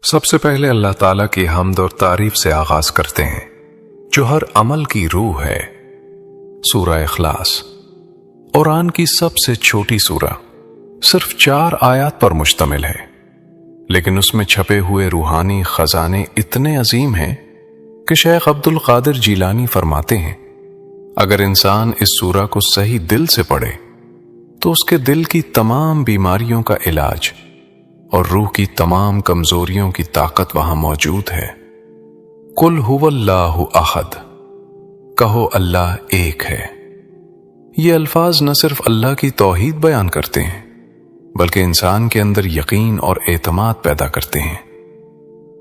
سب سے پہلے اللہ تعالیٰ کی حمد اور تعریف سے آغاز کرتے ہیں جو ہر عمل کی روح ہے۔ سورہ اخلاص قرآن کی سب سے چھوٹی سورہ، صرف 4 آیات پر مشتمل ہے، لیکن اس میں چھپے ہوئے روحانی خزانے اتنے عظیم ہیں کہ شیخ عبد القادر جیلانی فرماتے ہیں اگر انسان اس سورہ کو صحیح دل سے پڑھے تو اس کے دل کی تمام بیماریوں کا علاج اور روح کی تمام کمزوریوں کی طاقت وہاں موجود ہے۔ قل هو اللہ احد، کہو اللہ ایک ہے۔ یہ الفاظ نہ صرف اللہ کی توحید بیان کرتے ہیں بلکہ انسان کے اندر یقین اور اعتماد پیدا کرتے ہیں۔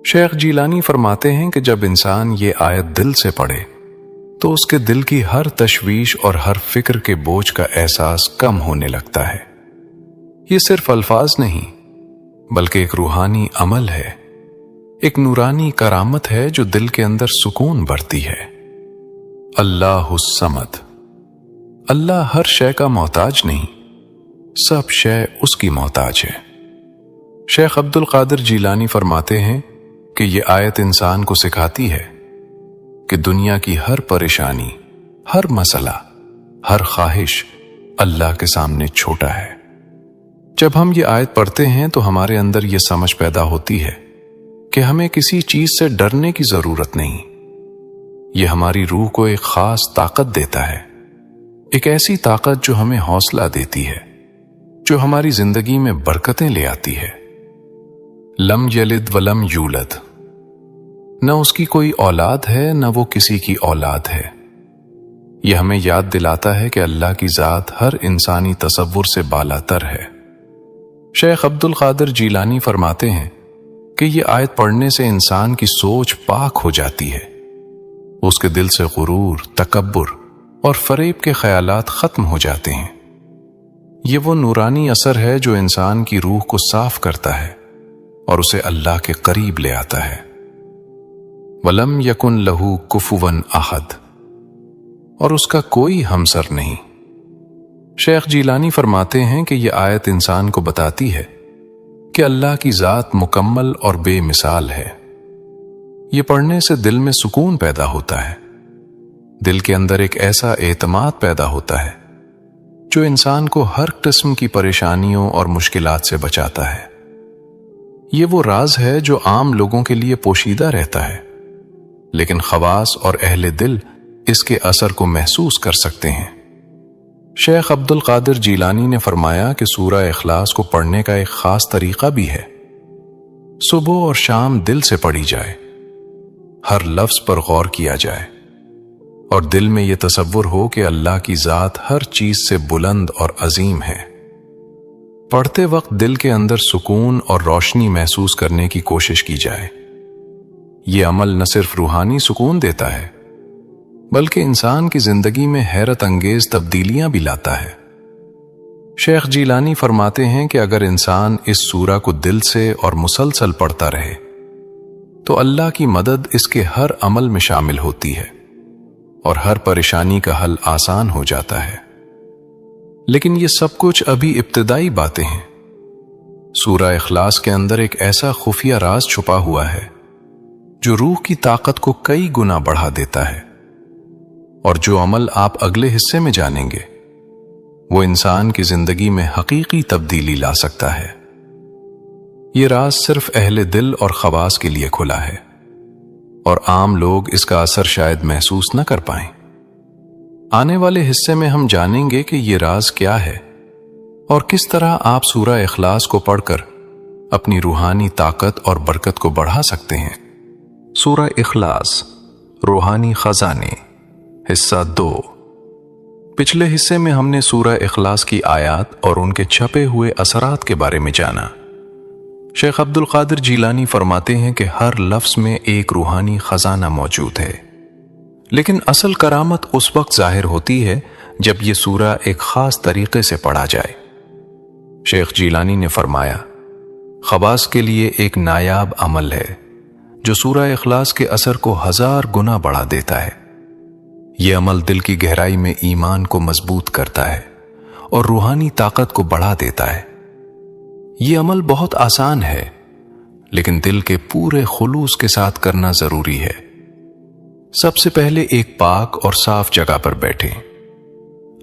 شیخ جیلانی فرماتے ہیں کہ جب انسان یہ آیت دل سے پڑھے تو اس کے دل کی ہر تشویش اور ہر فکر کے بوجھ کا احساس کم ہونے لگتا ہے۔ یہ صرف الفاظ نہیں بلکہ ایک روحانی عمل ہے، ایک نورانی کرامت ہے جو دل کے اندر سکون بھرتی ہے۔ اللہ الصمد، اللہ ہر شے کا محتاج نہیں، سب شے اس کی محتاج ہے۔ شیخ عبد القادر جیلانی فرماتے ہیں کہ یہ آیت انسان کو سکھاتی ہے کہ دنیا کی ہر پریشانی، ہر مسئلہ، ہر خواہش اللہ کے سامنے چھوٹا ہے۔ جب ہم یہ آیت پڑھتے ہیں تو ہمارے اندر یہ سمجھ پیدا ہوتی ہے کہ ہمیں کسی چیز سے ڈرنے کی ضرورت نہیں۔ یہ ہماری روح کو ایک خاص طاقت دیتا ہے، ایک ایسی طاقت جو ہمیں حوصلہ دیتی ہے، جو ہماری زندگی میں برکتیں لے آتی ہے۔ لم یلد ولم یولد، نہ اس کی کوئی اولاد ہے نہ وہ کسی کی اولاد ہے۔ یہ ہمیں یاد دلاتا ہے کہ اللہ کی ذات ہر انسانی تصور سے بالا تر ہے۔ شیخ عبد القادر جیلانی فرماتے ہیں کہ یہ آیت پڑھنے سے انسان کی سوچ پاک ہو جاتی ہے، اس کے دل سے غرور، تکبر اور فریب کے خیالات ختم ہو جاتے ہیں۔ یہ وہ نورانی اثر ہے جو انسان کی روح کو صاف کرتا ہے اور اسے اللہ کے قریب لے آتا ہے۔ وَلَمْ يَكُنْ لَهُ كُفُوًا أَحَدٌ، اور اس کا کوئی ہمسر نہیں۔ شیخ جیلانی فرماتے ہیں کہ یہ آیت انسان کو بتاتی ہے کہ اللہ کی ذات مکمل اور بے مثال ہے۔ یہ پڑھنے سے دل میں سکون پیدا ہوتا ہے، دل کے اندر ایک ایسا اعتماد پیدا ہوتا ہے جو انسان کو ہر قسم کی پریشانیوں اور مشکلات سے بچاتا ہے۔ یہ وہ راز ہے جو عام لوگوں کے لیے پوشیدہ رہتا ہے، لیکن خواص اور اہل دل اس کے اثر کو محسوس کر سکتے ہیں۔ شیخ عبد القادر جیلانی نے فرمایا کہ سورہ اخلاص کو پڑھنے کا ایک خاص طریقہ بھی ہے۔ صبح اور شام دل سے پڑھی جائے، ہر لفظ پر غور کیا جائے اور دل میں یہ تصور ہو کہ اللہ کی ذات ہر چیز سے بلند اور عظیم ہے۔ پڑھتے وقت دل کے اندر سکون اور روشنی محسوس کرنے کی کوشش کی جائے۔ یہ عمل نہ صرف روحانی سکون دیتا ہے بلکہ انسان کی زندگی میں حیرت انگیز تبدیلیاں بھی لاتا ہے۔ شیخ جیلانی فرماتے ہیں کہ اگر انسان اس سورہ کو دل سے اور مسلسل پڑھتا رہے تو اللہ کی مدد اس کے ہر عمل میں شامل ہوتی ہے اور ہر پریشانی کا حل آسان ہو جاتا ہے۔ لیکن یہ سب کچھ ابھی ابتدائی باتیں ہیں۔ سورہ اخلاص کے اندر ایک ایسا خفیہ راز چھپا ہوا ہے جو روح کی طاقت کو کئی گنا بڑھا دیتا ہے، اور جو عمل آپ اگلے حصے میں جانیں گے وہ انسان کی زندگی میں حقیقی تبدیلی لا سکتا ہے۔ یہ راز صرف اہل دل اور خواص کے لیے کھلا ہے اور عام لوگ اس کا اثر شاید محسوس نہ کر پائیں۔ آنے والے حصے میں ہم جانیں گے کہ یہ راز کیا ہے اور کس طرح آپ سورہ اخلاص کو پڑھ کر اپنی روحانی طاقت اور برکت کو بڑھا سکتے ہیں۔ سورہ اخلاص، روحانی خزانے، حصہ 2۔ پچھلے حصے میں ہم نے سورہ اخلاص کی آیات اور ان کے چھپے ہوئے اثرات کے بارے میں جانا۔ شیخ عبد القادر جیلانی فرماتے ہیں کہ ہر لفظ میں ایک روحانی خزانہ موجود ہے، لیکن اصل کرامت اس وقت ظاہر ہوتی ہے جب یہ سورہ ایک خاص طریقے سے پڑھا جائے۔ شیخ جیلانی نے فرمایا، خواص کے لیے ایک نایاب عمل ہے جو سورہ اخلاص کے اثر کو 1000 گنا بڑھا دیتا ہے۔ یہ عمل دل کی گہرائی میں ایمان کو مضبوط کرتا ہے اور روحانی طاقت کو بڑھا دیتا ہے۔ یہ عمل بہت آسان ہے لیکن دل کے پورے خلوص کے ساتھ کرنا ضروری ہے۔ سب سے پہلے ایک پاک اور صاف جگہ پر بیٹھیں۔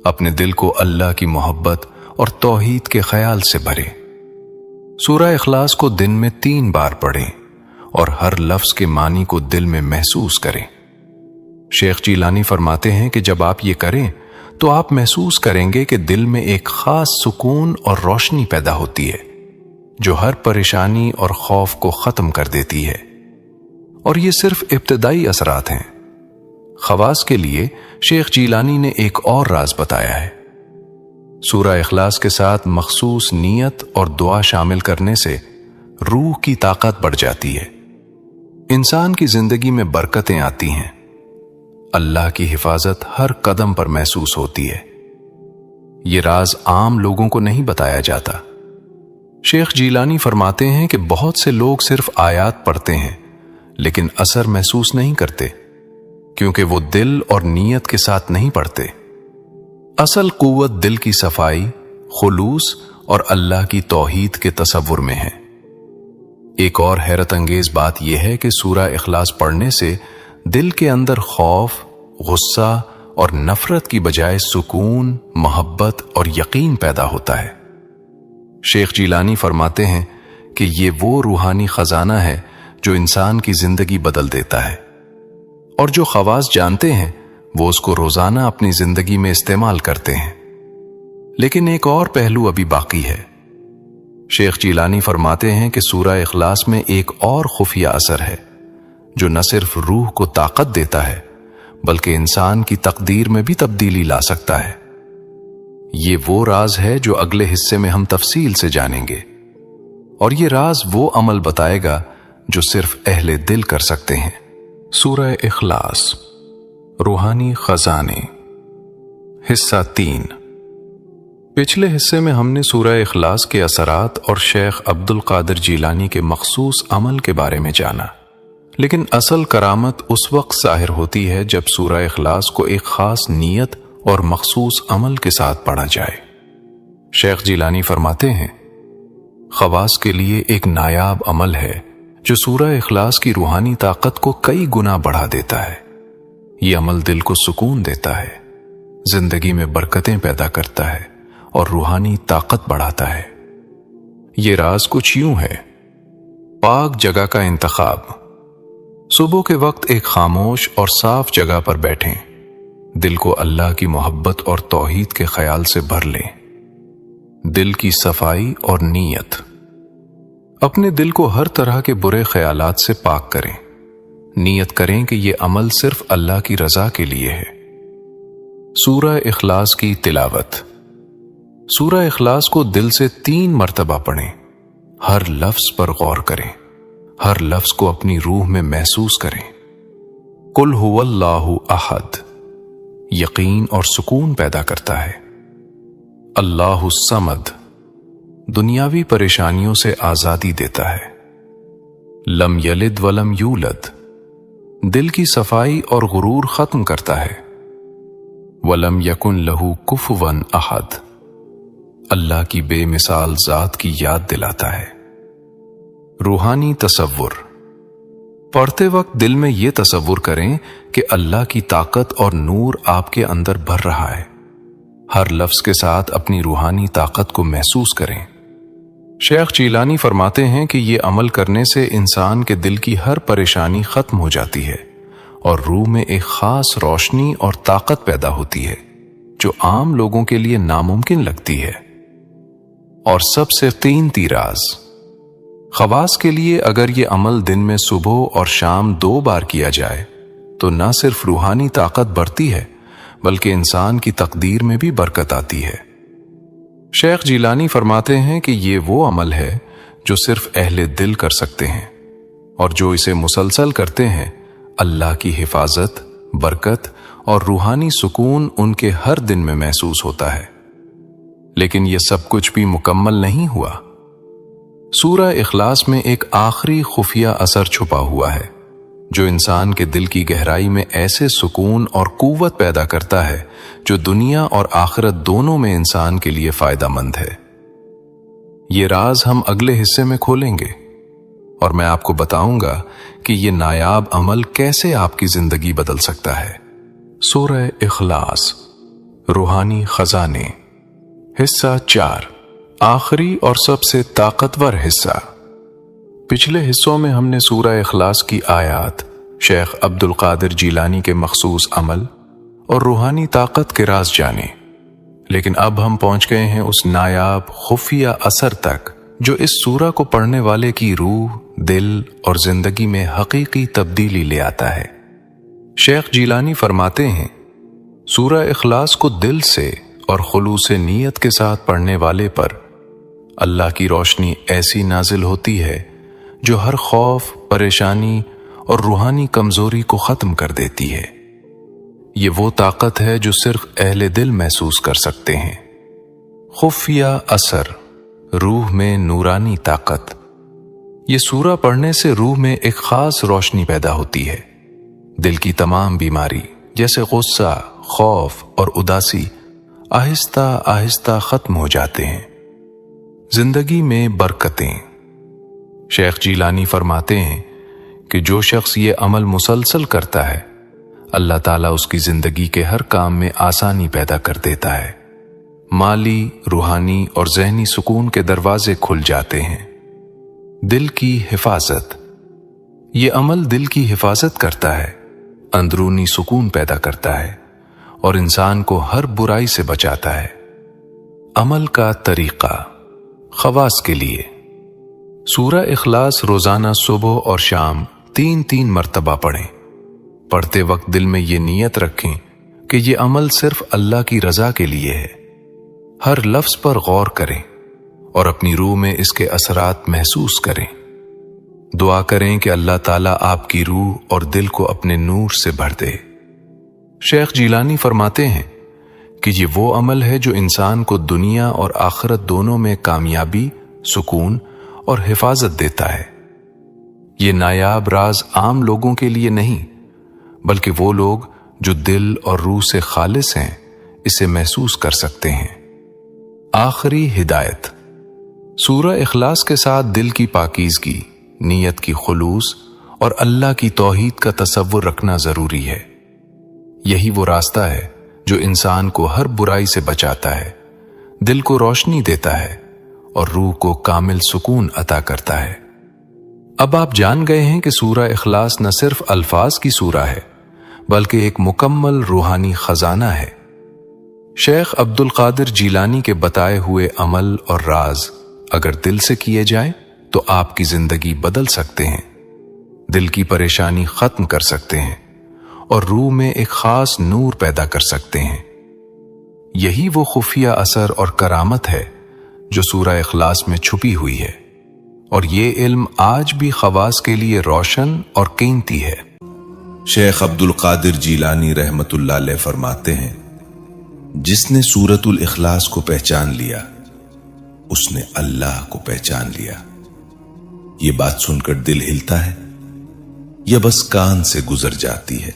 اپنے دل کو اللہ کی محبت اور توحید کے خیال سے بھریں۔ سورہ اخلاص کو دن میں 3 بار پڑھیں اور ہر لفظ کے معنی کو دل میں محسوس کریں۔ شیخ جیلانی فرماتے ہیں کہ جب آپ یہ کریں تو آپ محسوس کریں گے کہ دل میں ایک خاص سکون اور روشنی پیدا ہوتی ہے جو ہر پریشانی اور خوف کو ختم کر دیتی ہے۔ اور یہ صرف ابتدائی اثرات ہیں۔ خواص کے لیے شیخ جیلانی نے ایک اور راز بتایا ہے۔ سورہ اخلاص کے ساتھ مخصوص نیت اور دعا شامل کرنے سے روح کی طاقت بڑھ جاتی ہے، انسان کی زندگی میں برکتیں آتی ہیں، اللہ کی حفاظت ہر قدم پر محسوس ہوتی ہے۔ یہ راز عام لوگوں کو نہیں بتایا جاتا۔ شیخ جیلانی فرماتے ہیں کہ بہت سے لوگ صرف آیات پڑھتے ہیں لیکن اثر محسوس نہیں کرتے، کیونکہ وہ دل اور نیت کے ساتھ نہیں پڑھتے۔ اصل قوت دل کی صفائی، خلوص اور اللہ کی توحید کے تصور میں ہے۔ ایک اور حیرت انگیز بات یہ ہے کہ سورہ اخلاص پڑھنے سے دل کے اندر خوف، غصہ اور نفرت کی بجائے سکون، محبت اور یقین پیدا ہوتا ہے۔ شیخ جیلانی فرماتے ہیں کہ یہ وہ روحانی خزانہ ہے جو انسان کی زندگی بدل دیتا ہے، اور جو خواص جانتے ہیں وہ اس کو روزانہ اپنی زندگی میں استعمال کرتے ہیں۔ لیکن ایک اور پہلو ابھی باقی ہے۔ شیخ جیلانی فرماتے ہیں کہ سورہ اخلاص میں ایک اور خفیہ اثر ہے جو نہ صرف روح کو طاقت دیتا ہے بلکہ انسان کی تقدیر میں بھی تبدیلی لا سکتا ہے۔ یہ وہ راز ہے جو اگلے حصے میں ہم تفصیل سے جانیں گے، اور یہ راز وہ عمل بتائے گا جو صرف اہل دل کر سکتے ہیں۔ سورہ اخلاص، روحانی خزانے، حصہ 3۔ پچھلے حصے میں ہم نے سورہ اخلاص کے اثرات اور شیخ عبد القادر جیلانی کے مخصوص عمل کے بارے میں جانا، لیکن اصل کرامت اس وقت ظاہر ہوتی ہے جب سورہ اخلاص کو ایک خاص نیت اور مخصوص عمل کے ساتھ پڑھا جائے۔ شیخ جیلانی فرماتے ہیں، خواص کے لیے ایک نایاب عمل ہے جو سورہ اخلاص کی روحانی طاقت کو کئی گنا بڑھا دیتا ہے۔ یہ عمل دل کو سکون دیتا ہے، زندگی میں برکتیں پیدا کرتا ہے اور روحانی طاقت بڑھاتا ہے۔ یہ راز کچھ یوں ہے۔ پاک جگہ کا انتخاب۔ صبح کے وقت ایک خاموش اور صاف جگہ پر بیٹھیں، دل کو اللہ کی محبت اور توحید کے خیال سے بھر لیں۔ دل کی صفائی اور نیت۔ اپنے دل کو ہر طرح کے برے خیالات سے پاک کریں۔ نیت کریں کہ یہ عمل صرف اللہ کی رضا کے لیے ہے۔ سورہ اخلاص کی تلاوت۔ سورہ اخلاص کو دل سے 3 مرتبہ پڑھیں، ہر لفظ پر غور کریں، ہر لفظ کو اپنی روح میں محسوس کریں۔ قل هو اللہ احد یقین اور سکون پیدا کرتا ہے۔ اللہ الصمد دنیاوی پریشانیوں سے آزادی دیتا ہے۔ لم یلد ولم یولد دل کی صفائی اور غرور ختم کرتا ہے۔ ولم یکن لہ کفوا احد اللہ کی بے مثال ذات کی یاد دلاتا ہے۔ روحانی تصور۔ پڑھتے وقت دل میں یہ تصور کریں کہ اللہ کی طاقت اور نور آپ کے اندر بھر رہا ہے۔ ہر لفظ کے ساتھ اپنی روحانی طاقت کو محسوس کریں۔ شیخ جیلانی فرماتے ہیں کہ یہ عمل کرنے سے انسان کے دل کی ہر پریشانی ختم ہو جاتی ہے اور روح میں ایک خاص روشنی اور طاقت پیدا ہوتی ہے جو عام لوگوں کے لیے ناممکن لگتی ہے۔ اور سب سے قیمتی راز۔ خواص کے لیے اگر یہ عمل دن میں صبح اور شام 2 بار کیا جائے تو نہ صرف روحانی طاقت بڑھتی ہے بلکہ انسان کی تقدیر میں بھی برکت آتی ہے۔ شیخ جیلانی فرماتے ہیں کہ یہ وہ عمل ہے جو صرف اہل دل کر سکتے ہیں، اور جو اسے مسلسل کرتے ہیں اللہ کی حفاظت، برکت اور روحانی سکون ان کے ہر دن میں محسوس ہوتا ہے۔ لیکن یہ سب کچھ بھی مکمل نہیں ہوا۔ سورہ اخلاص میں ایک آخری خفیہ اثر چھپا ہوا ہے جو انسان کے دل کی گہرائی میں ایسے سکون اور قوت پیدا کرتا ہے جو دنیا اور آخرت دونوں میں انسان کے لیے فائدہ مند ہے۔ یہ راز ہم اگلے حصے میں کھولیں گے، اور میں آپ کو بتاؤں گا کہ یہ نایاب عمل کیسے آپ کی زندگی بدل سکتا ہے۔ سورہ اخلاص، روحانی خزانے، حصہ 4، آخری اور سب سے طاقتور حصہ۔ پچھلے حصوں میں ہم نے سورہ اخلاص کی آیات، شیخ عبد القادر جیلانی کے مخصوص عمل اور روحانی طاقت کے راز جانے، لیکن اب ہم پہنچ گئے ہیں اس نایاب خفیہ اثر تک جو اس سورہ کو پڑھنے والے کی روح، دل اور زندگی میں حقیقی تبدیلی لے آتا ہے۔ شیخ جیلانی فرماتے ہیں، سورہ اخلاص کو دل سے اور خلوص نیت کے ساتھ پڑھنے والے پر اللہ کی روشنی ایسی نازل ہوتی ہے جو ہر خوف، پریشانی اور روحانی کمزوری کو ختم کر دیتی ہے۔ یہ وہ طاقت ہے جو صرف اہل دل محسوس کر سکتے ہیں۔ خفیہ اثر، روح میں نورانی طاقت۔ یہ سورہ پڑھنے سے روح میں ایک خاص روشنی پیدا ہوتی ہے۔ دل کی تمام بیماری جیسے غصہ، خوف اور اداسی آہستہ آہستہ ختم ہو جاتے ہیں۔ زندگی میں برکتیں۔ شیخ جیلانی فرماتے ہیں کہ جو شخص یہ عمل مسلسل کرتا ہے، اللہ تعالیٰ اس کی زندگی کے ہر کام میں آسانی پیدا کر دیتا ہے۔ مالی، روحانی اور ذہنی سکون کے دروازے کھل جاتے ہیں۔ دل کی حفاظت۔ یہ عمل دل کی حفاظت کرتا ہے، اندرونی سکون پیدا کرتا ہے اور انسان کو ہر برائی سے بچاتا ہے۔ عمل کا طریقہ، خواص کے لیے سورہ اخلاص روزانہ صبح اور شام 3 مرتبہ پڑھیں۔ پڑھتے وقت دل میں یہ نیت رکھیں کہ یہ عمل صرف اللہ کی رضا کے لیے ہے۔ ہر لفظ پر غور کریں اور اپنی روح میں اس کے اثرات محسوس کریں۔ دعا کریں کہ اللہ تعالیٰ آپ کی روح اور دل کو اپنے نور سے بھر دے۔ شیخ جیلانی فرماتے ہیں کہ یہ وہ عمل ہے جو انسان کو دنیا اور آخرت دونوں میں کامیابی، سکون اور حفاظت دیتا ہے۔ یہ نایاب راز عام لوگوں کے لیے نہیں، بلکہ وہ لوگ جو دل اور روح سے خالص ہیں اسے محسوس کر سکتے ہیں۔ آخری ہدایت۔ سورہ اخلاص کے ساتھ دل کی پاکیزگی، نیت کی خلوص اور اللہ کی توحید کا تصور رکھنا ضروری ہے۔ یہی وہ راستہ ہے جو انسان کو ہر برائی سے بچاتا ہے، دل کو روشنی دیتا ہے اور روح کو کامل سکون عطا کرتا ہے۔ اب آپ جان گئے ہیں کہ سورہ اخلاص نہ صرف الفاظ کی سورہ ہے بلکہ ایک مکمل روحانی خزانہ ہے۔ شیخ عبد القادر جیلانی کے بتائے ہوئے عمل اور راز اگر دل سے کیے جائیں تو آپ کی زندگی بدل سکتے ہیں، دل کی پریشانی ختم کر سکتے ہیں اور روح میں ایک خاص نور پیدا کر سکتے ہیں۔ یہی وہ خفیہ اثر اور کرامت ہے جو سورہ اخلاص میں چھپی ہوئی ہے، اور یہ علم آج بھی خواص کے لیے روشن اور قیمتی ہے۔ شیخ عبد القادر جیلانی رحمت اللہ علیہ فرماتے ہیں، جس نے سورۃ الاخلاص کو پہچان لیا اس نے اللہ کو پہچان لیا۔ یہ بات سن کر دل ہلتا ہے یا بس کان سے گزر جاتی ہے؟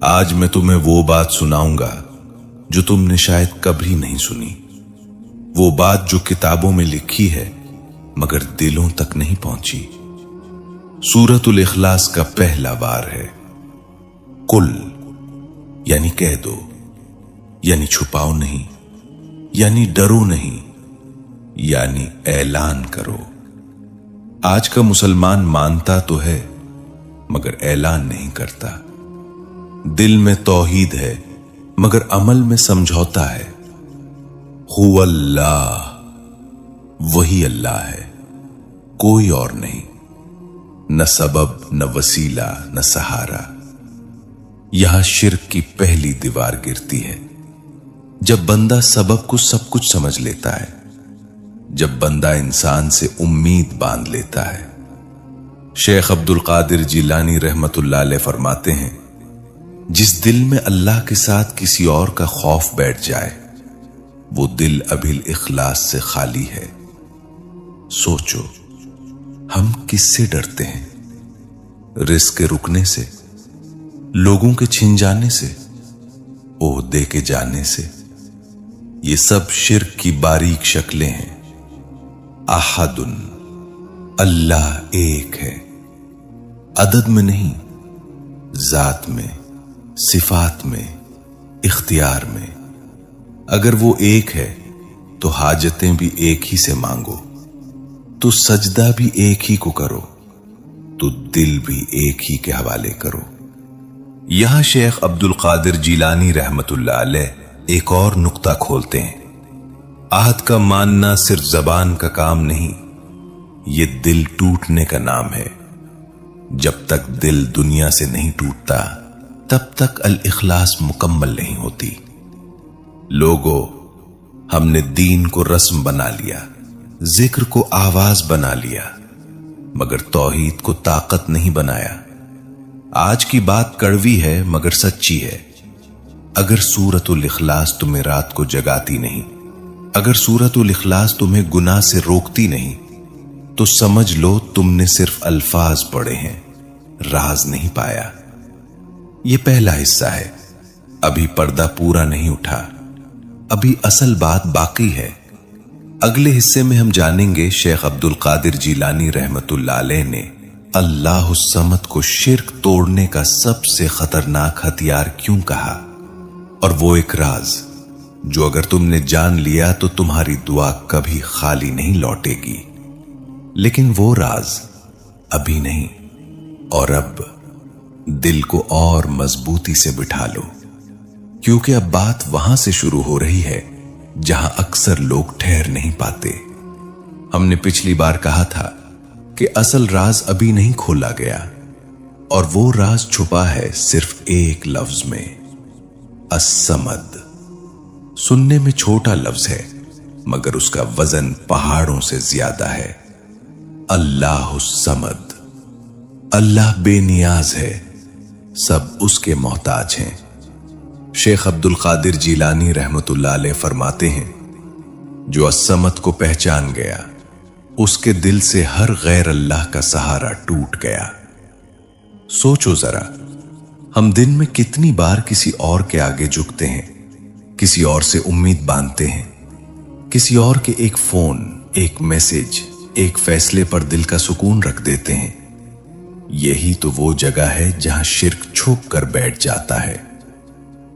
آج میں تمہیں وہ بات سناؤں گا جو تم نے شاید کبھی نہیں سنی، وہ بات جو کتابوں میں لکھی ہے مگر دلوں تک نہیں پہنچی۔ سورۃ الاخلاص کا پہلا وار ہے، کل یعنی کہہ دو، یعنی چھپاؤ نہیں، یعنی ڈرو نہیں، یعنی اعلان کرو۔ آج کا مسلمان مانتا تو ہے مگر اعلان نہیں کرتا، دل میں توحید ہے مگر عمل میں سمجھوتا ہے۔ هو اللہ، وہی اللہ ہے، کوئی اور نہیں، نہ سبب، نہ وسیلہ، نہ سہارا۔ یہاں شرک کی پہلی دیوار گرتی ہے، جب بندہ سبب کو سب کچھ سمجھ لیتا ہے، جب بندہ انسان سے امید باندھ لیتا ہے۔ شیخ عبد القادر جیلانی رحمت اللہ علیہ فرماتے ہیں، جس دل میں اللہ کے ساتھ کسی اور کا خوف بیٹھ جائے وہ دل ابھی الاخلاص سے خالی ہے۔ سوچو، ہم کس سے ڈرتے ہیں؟ رزق کے رکنے سے، لوگوں کے چھن جانے سے، عہدے کے جانے سے؟ یہ سب شرک کی باریک شکلیں ہیں۔ احد، اللہ ایک ہے، عدد میں نہیں، ذات میں، صفات میں، اختیار میں۔ اگر وہ ایک ہے تو حاجتیں بھی ایک ہی سے مانگو، تو سجدہ بھی ایک ہی کو کرو، تو دل بھی ایک ہی کے حوالے کرو۔ یہاں شیخ عبد القادر جیلانی رحمت اللہ علیہ ایک اور نقطہ کھولتے ہیں۔ عہد کا ماننا صرف زبان کا کام نہیں، یہ دل ٹوٹنے کا نام ہے۔ جب تک دل دنیا سے نہیں ٹوٹتا تب تک الاخلاص مکمل نہیں ہوتی۔ لوگوں، ہم نے دین کو رسم بنا لیا، ذکر کو آواز بنا لیا، مگر توحید کو طاقت نہیں بنایا۔ آج کی بات کڑوی ہے مگر سچی ہے۔ اگر سورۃ الاخلاص تمہیں رات کو جگاتی نہیں، اگر سورۃ الاخلاص تمہیں گناہ سے روکتی نہیں، تو سمجھ لو تم نے صرف الفاظ پڑھے ہیں، راز نہیں پایا۔ یہ پہلا حصہ ہے، ابھی پردہ پورا نہیں اٹھا، ابھی اصل بات باقی ہے۔ اگلے حصے میں ہم جانیں گے شیخ عبد القادر جیلانی رحمت اللہ علیہ نے اللہ الصمد کو شرک توڑنے کا سب سے خطرناک ہتھیار کیوں کہا، اور وہ ایک راز جو اگر تم نے جان لیا تو تمہاری دعا کبھی خالی نہیں لوٹے گی۔ لیکن وہ راز ابھی نہیں، اور اب دل کو اور مضبوطی سے بٹھا لو، کیونکہ اب بات وہاں سے شروع ہو رہی ہے جہاں اکثر لوگ ٹھہر نہیں پاتے۔ ہم نے پچھلی بار کہا تھا کہ اصل راز ابھی نہیں کھولا گیا، اور وہ راز چھپا ہے صرف ایک لفظ میں، الصمد۔ سننے میں چھوٹا لفظ ہے مگر اس کا وزن پہاڑوں سے زیادہ ہے۔ اللہ الصمد، اللہ بے نیاز ہے، سب اس کے محتاج ہیں۔ شیخ عبد القادر جیلانی رحمت اللہ علیہ فرماتے ہیں، جو الصمد کو پہچان گیا اس کے دل سے ہر غیر اللہ کا سہارا ٹوٹ گیا۔ سوچو ذرا، ہم دن میں کتنی بار کسی اور کے آگے جھکتے ہیں، کسی اور سے امید باندھتے ہیں، کسی اور کے ایک فون، ایک میسج، ایک فیصلے پر دل کا سکون رکھ دیتے ہیں۔ یہی تو وہ جگہ ہے جہاں شرک چھپ کر بیٹھ جاتا ہے۔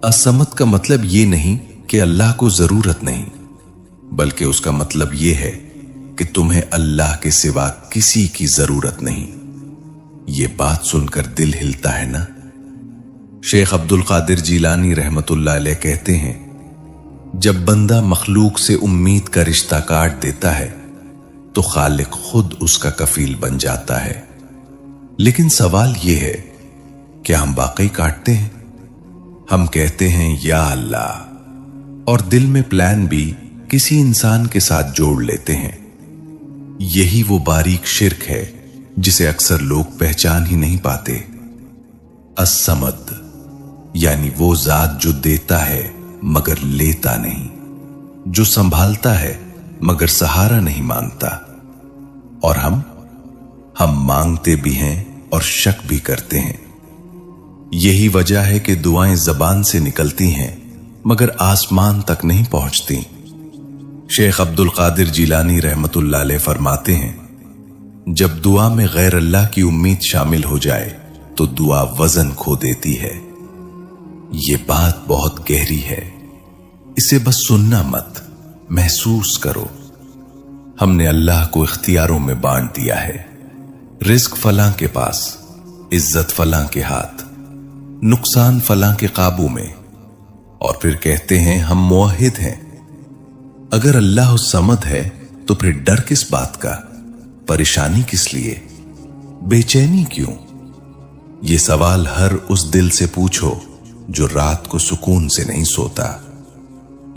الصمد کا مطلب یہ نہیں کہ اللہ کو ضرورت نہیں، بلکہ اس کا مطلب یہ ہے کہ تمہیں اللہ کے سوا کسی کی ضرورت نہیں۔ یہ بات سن کر دل ہلتا ہے نا؟ شیخ عبد القادر جیلانی رحمت اللہ علیہ کہتے ہیں، جب بندہ مخلوق سے امید کا رشتہ کاٹ دیتا ہے تو خالق خود اس کا کفیل بن جاتا ہے۔ لیکن سوال یہ ہے، کیا ہم واقعی کاٹتے ہیں؟ ہم کہتے ہیں یا اللہ، اور دل میں پلان بھی کسی انسان کے ساتھ جوڑ لیتے ہیں۔ یہی وہ باریک شرک ہے جسے اکثر لوگ پہچان ہی نہیں پاتے۔ الصمد یعنی وہ ذات جو دیتا ہے مگر لیتا نہیں، جو سنبھالتا ہے مگر سہارا نہیں مانگتا۔ اور ہم مانگتے بھی ہیں اور شک بھی کرتے ہیں۔ یہی وجہ ہے کہ دعائیں زبان سے نکلتی ہیں مگر آسمان تک نہیں پہنچتی۔ شیخ عبد القادر جیلانی رحمت اللہ علیہ فرماتے ہیں، جب دعا میں غیر اللہ کی امید شامل ہو جائے تو دعا وزن کھو دیتی ہے۔ یہ بات بہت گہری ہے، اسے بس سننا مت، محسوس کرو۔ ہم نے اللہ کو اختیاروں میں بانٹ دیا ہے، رزق فلاں کے پاس، عزت فلاں کے ہاتھ، نقصان فلاں کے قابو میں، اور پھر کہتے ہیں ہم موحد ہیں۔ اگر اللہ الصمد ہے تو پھر ڈر کس بات کا، پریشانی کس لیے، بے چینی کیوں؟ یہ سوال ہر اس دل سے پوچھو جو رات کو سکون سے نہیں سوتا۔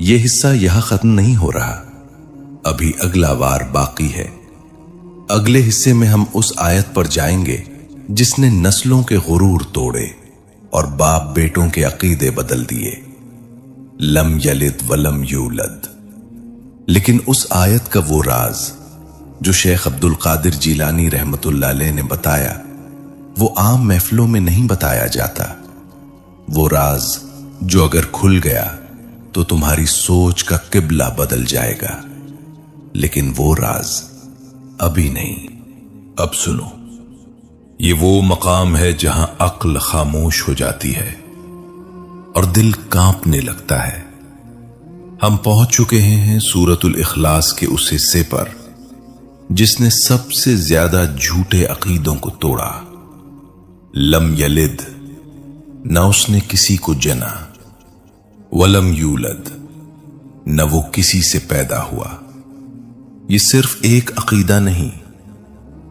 یہ حصہ یہاں ختم نہیں ہو رہا، ابھی اگلا وار باقی ہے۔ اگلے حصے میں ہم اس آیت پر جائیں گے جس نے نسلوں کے غرور توڑے اور باپ بیٹوں کے عقیدے بدل دیے۔ لم یلد ولم یولد۔ لیکن اس آیت کا وہ راز جو شیخ عبد القادر جیلانی رحمت اللہ علیہ نے بتایا، وہ عام محفلوں میں نہیں بتایا جاتا۔ وہ راز جو اگر کھل گیا تو تمہاری سوچ کا قبلہ بدل جائے گا، لیکن وہ راز ابھی نہیں۔ اب سنو، یہ وہ مقام ہے جہاں عقل خاموش ہو جاتی ہے اور دل کانپنے لگتا ہے۔ ہم پہنچ چکے ہیں سورۃ الاخلاص کے اس حصے پر جس نے سب سے زیادہ جھوٹے عقیدوں کو توڑا۔ لم یلد، نہ اس نے کسی کو جنا، ولم یولد، نہ وہ کسی سے پیدا ہوا۔ یہ صرف ایک عقیدہ نہیں،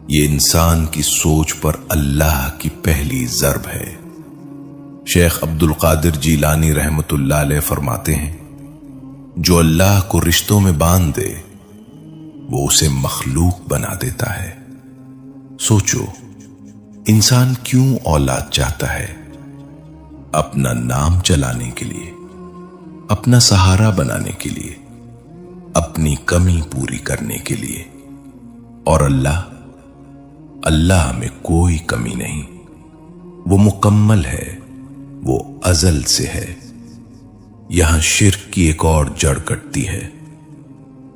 یہ انسان کی سوچ پر اللہ کی پہلی ضرب ہے۔ شیخ عبد القادر جیلانی رحمت اللہ علیہ فرماتے ہیں، جو اللہ کو رشتوں میں باندھ دے وہ اسے مخلوق بنا دیتا ہے۔ سوچو، انسان کیوں اولاد چاہتا ہے؟ اپنا نام چلانے کے لیے، اپنا سہارا بنانے کے لیے، اپنی کمی پوری کرنے کے لیے۔ اور اللہ میں کوئی کمی نہیں، وہ مکمل ہے، وہ ازل سے ہے۔ یہاں شرک کی ایک اور جڑ کٹتی ہے۔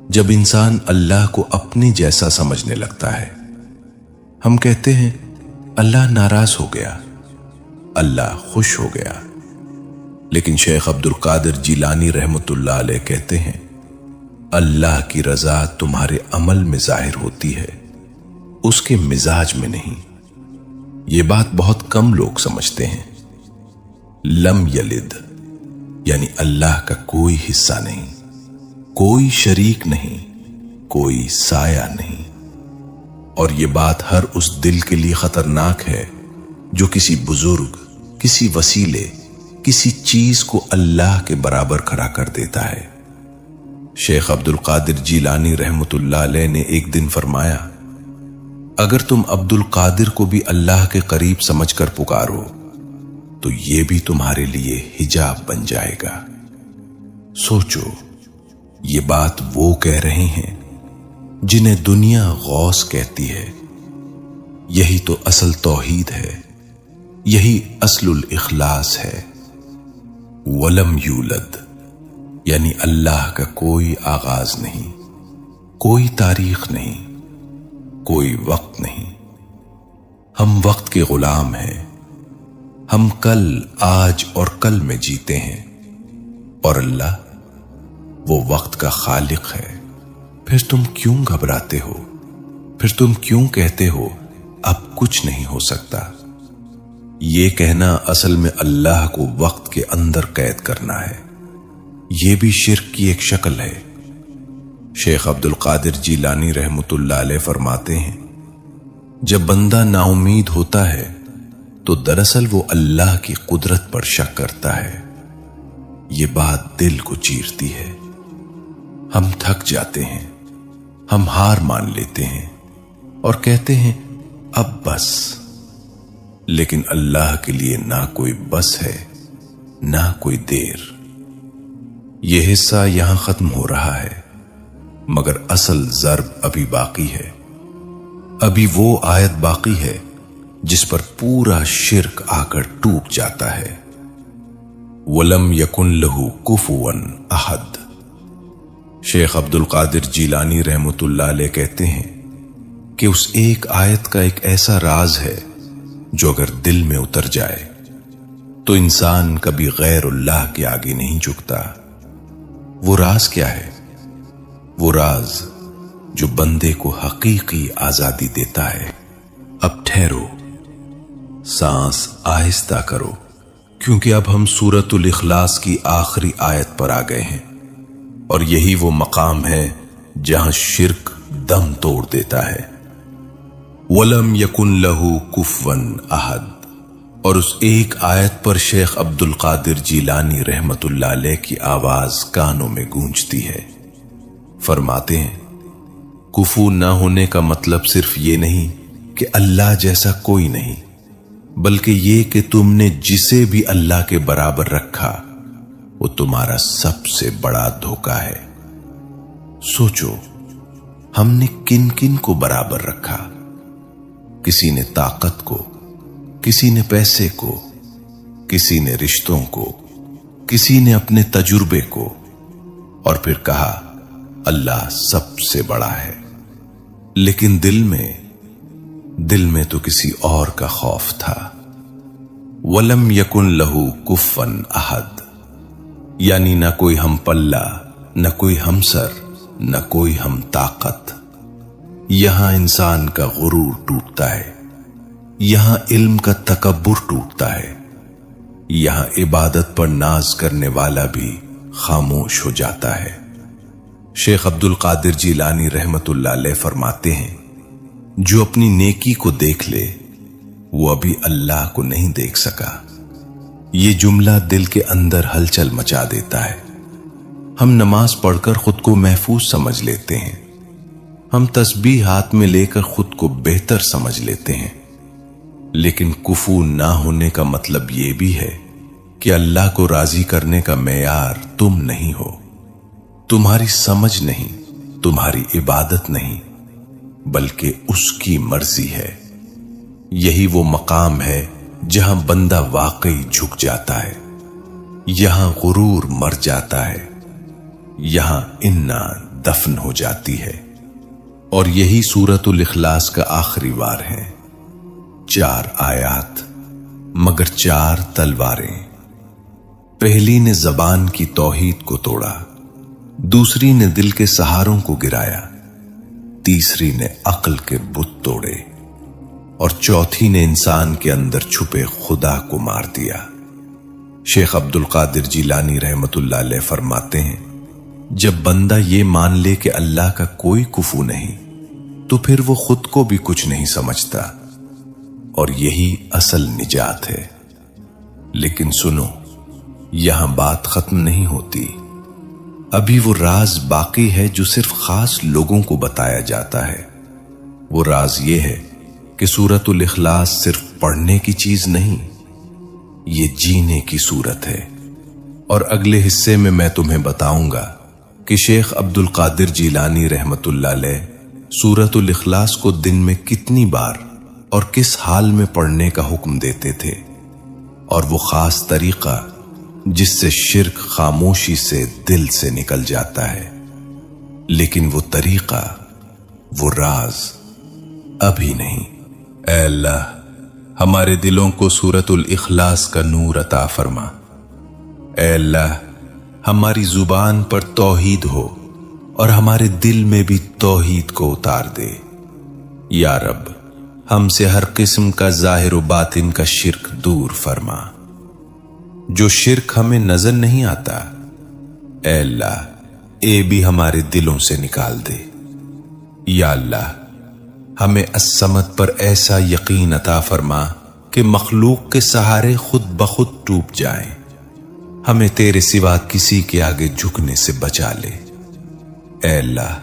جب انسان اللہ کو اپنے جیسا سمجھنے لگتا ہے، ہم کہتے ہیں اللہ ناراض ہو گیا، اللہ خوش ہو گیا، لیکن شیخ عبد القادر جیلانی رحمت اللہ علیہ کہتے ہیں اللہ کی رضا تمہارے عمل میں ظاہر ہوتی ہے، اس کے مزاج میں نہیں۔ یہ بات بہت کم لوگ سمجھتے ہیں۔ لم یلد یعنی اللہ کا کوئی حصہ نہیں، کوئی شریک نہیں، کوئی سایہ نہیں۔ اور یہ بات ہر اس دل کے لیے خطرناک ہے جو کسی بزرگ، کسی وسیلے، کسی چیز کو اللہ کے برابر کھڑا کر دیتا ہے۔ شیخ عبد القادر جیلانی رحمت اللہ علیہ نے ایک دن فرمایا، اگر تم عبد القادر کو بھی اللہ کے قریب سمجھ کر پکارو تو یہ بھی تمہارے لیے حجاب بن جائے گا۔ سوچو، یہ بات وہ کہہ رہے ہیں جنہیں دنیا غوث کہتی ہے۔ یہی تو اصل توحید ہے، یہی اصل الاخلاص ہے۔ ولم یولد یعنی اللہ کا کوئی آغاز نہیں، کوئی تاریخ نہیں، کوئی وقت نہیں۔ ہم وقت کے غلام ہیں، ہم کل، آج اور کل میں جیتے ہیں، اور اللہ وہ وقت کا خالق ہے۔ پھر تم کیوں گھبراتے ہو؟ پھر تم کیوں کہتے ہو اب کچھ نہیں ہو سکتا؟ یہ کہنا اصل میں اللہ کو وقت کے اندر قید کرنا ہے۔ یہ بھی شرک کی ایک شکل ہے۔ شیخ عبد القادر جیلانی رحمت اللہ علیہ فرماتے ہیں، جب بندہ نا امید ہوتا ہے تو دراصل وہ اللہ کی قدرت پر شک کرتا ہے۔ یہ بات دل کو چیرتی ہے۔ ہم تھک جاتے ہیں، ہم ہار مان لیتے ہیں اور کہتے ہیں اب بس، لیکن اللہ کے لیے نہ کوئی بس ہے، نہ کوئی دیر۔ یہ حصہ یہاں ختم ہو رہا ہے، مگر اصل ضرب ابھی باقی ہے۔ ابھی وہ آیت باقی ہے جس پر پورا شرک آ کر ٹوٹ جاتا ہے۔ وَلَمْ يَكُنْ لَهُ كُفُوًا أَحَدٌ۔ شیخ عبد القادر جیلانی رحمت اللہ علیہ کہتے ہیں کہ اس ایک آیت کا ایک ایسا راز ہے جو اگر دل میں اتر جائے تو انسان کبھی غیر اللہ کے آگے نہیں جھکتا۔ وہ راز کیا ہے؟ وہ راز جو بندے کو حقیقی آزادی دیتا ہے۔ اب ٹھہرو، سانس آہستہ کرو، کیونکہ اب ہم سورۃ الاخلاص کی آخری آیت پر آ گئے ہیں، اور یہی وہ مقام ہے جہاں شرک دم توڑ دیتا ہے۔ وَلَمْ يَكُنْ لَهُ كُفُوًا أَحَدٌ۔ اور اس ایک آیت پر شیخ عبد القادر جیلانی رحمت اللہ علیہ کی آواز کانوں میں گونجتی ہے۔ فرماتے ہیں، کفو نہ ہونے کا مطلب صرف یہ نہیں کہ اللہ جیسا کوئی نہیں، بلکہ یہ کہ تم نے جسے بھی اللہ کے برابر رکھا وہ تمہارا سب سے بڑا دھوکا ہے۔ سوچو، ہم نے کن کن کو برابر رکھا؟ کسی نے طاقت کو، کسی نے پیسے کو، کسی نے رشتوں کو، کسی نے اپنے تجربے کو، اور پھر کہا اللہ سب سے بڑا ہے۔ لیکن دل میں دل میں تو کسی اور کا خوف تھا۔ وَلَمْ يَكُنْ لَهُ كُفًّا أَحَدٌ، یعنی نہ کوئی ہم پلہ، نہ کوئی ہمسر، نہ کوئی ہم طاقت۔ یہاں انسان کا غرور ٹوٹتا ہے، یہاں علم کا تکبر ٹوٹتا ہے، یہاں عبادت پر ناز کرنے والا بھی خاموش ہو جاتا ہے۔ شیخ عبد القادر جیلانی رحمت اللہ علیہ فرماتے ہیں، جو اپنی نیکی کو دیکھ لے وہ ابھی اللہ کو نہیں دیکھ سکا۔ یہ جملہ دل کے اندر ہلچل مچا دیتا ہے۔ ہم نماز پڑھ کر خود کو محفوظ سمجھ لیتے ہیں، ہم تسبیح ہاتھ میں لے کر خود کو بہتر سمجھ لیتے ہیں، لیکن کفو نہ ہونے کا مطلب یہ بھی ہے کہ اللہ کو راضی کرنے کا معیار تم نہیں ہو، تمہاری سمجھ نہیں، تمہاری عبادت نہیں، بلکہ اس کی مرضی ہے۔ یہی وہ مقام ہے جہاں بندہ واقعی جھک جاتا ہے، یہاں غرور مر جاتا ہے، یہاں انا دفن ہو جاتی ہے۔ اور یہی سورۃ الاخلاص کا آخری وار ہے۔ 4 آیات مگر 4 تلواریں۔ پہلی نے زبان کی توحید کو توڑا، دوسری نے دل کے سہاروں کو گرایا، تیسری نے عقل کے بت توڑے، اور چوتھی نے انسان کے اندر چھپے خدا کو مار دیا۔ شیخ عبد القادر جیلانی رحمت اللہ علیہ فرماتے ہیں، جب بندہ یہ مان لے کہ اللہ کا کوئی کفو نہیں تو پھر وہ خود کو بھی کچھ نہیں سمجھتا، اور یہی اصل نجات ہے۔ لیکن سنو، یہاں بات ختم نہیں ہوتی، ابھی وہ راز باقی ہے جو صرف خاص لوگوں کو بتایا جاتا ہے۔ وہ راز یہ ہے کہ سورۃ الاخلاص صرف پڑھنے کی چیز نہیں، یہ جینے کی صورت ہے۔ اور اگلے حصے میں تمہیں بتاؤں گا کہ شیخ عبد القادر جیلانی رحمت اللہ علیہ سورۃ الاخلاص کو دن میں کتنی بار اور کس حال میں پڑھنے کا حکم دیتے تھے، اور وہ خاص طریقہ جس سے شرک خاموشی سے دل سے نکل جاتا ہے۔ لیکن وہ طریقہ، وہ راز ابھی نہیں۔ اے اللہ، ہمارے دلوں کو سورۃ الاخلاص کا نور عطا فرما۔ اے اللہ، ہماری زبان پر توحید ہو اور ہمارے دل میں بھی توحید کو اتار دے۔ یا رب، ہم سے ہر قسم کا ظاہر و باطن کا شرک دور فرما۔ جو شرک ہمیں نظر نہیں آتا، اے اللہ، اے بھی ہمارے دلوں سے نکال دے۔ یا اللہ، ہمیں الصمد پر ایسا یقین عطا فرما کہ مخلوق کے سہارے خود بخود ٹوٹ جائیں، ہمیں تیرے سوا کسی کے آگے جھکنے سے بچا لے۔ اے اللہ،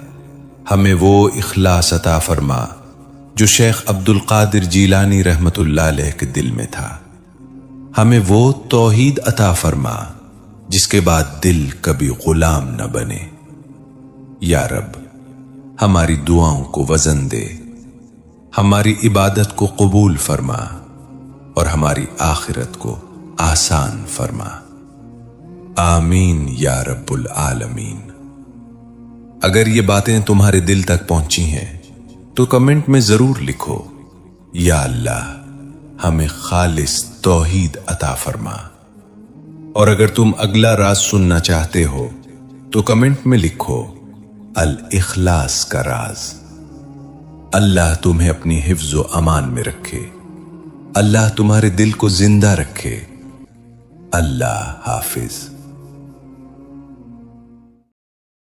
ہمیں وہ اخلاص عطا فرما جو شیخ عبد القادر جیلانی رحمت اللہ علیہ کے دل میں تھا، ہمیں وہ توحید عطا فرما جس کے بعد دل کبھی غلام نہ بنے۔ یا رب، ہماری دعاؤں کو وزن دے، ہماری عبادت کو قبول فرما، اور ہماری آخرت کو آسان فرما۔ آمین یا رب العالمین۔ اگر یہ باتیں تمہارے دل تک پہنچی ہیں تو کمنٹ میں ضرور لکھو، یا اللہ، ہمیں خالص توحید عطا فرما۔ اور اگر تم اگلا راز سننا چاہتے ہو تو کمنٹ میں لکھو الاخلاص کا راز۔ اللہ تمہیں اپنی حفظ و امان میں رکھے، اللہ تمہارے دل کو زندہ رکھے۔ اللہ حافظ۔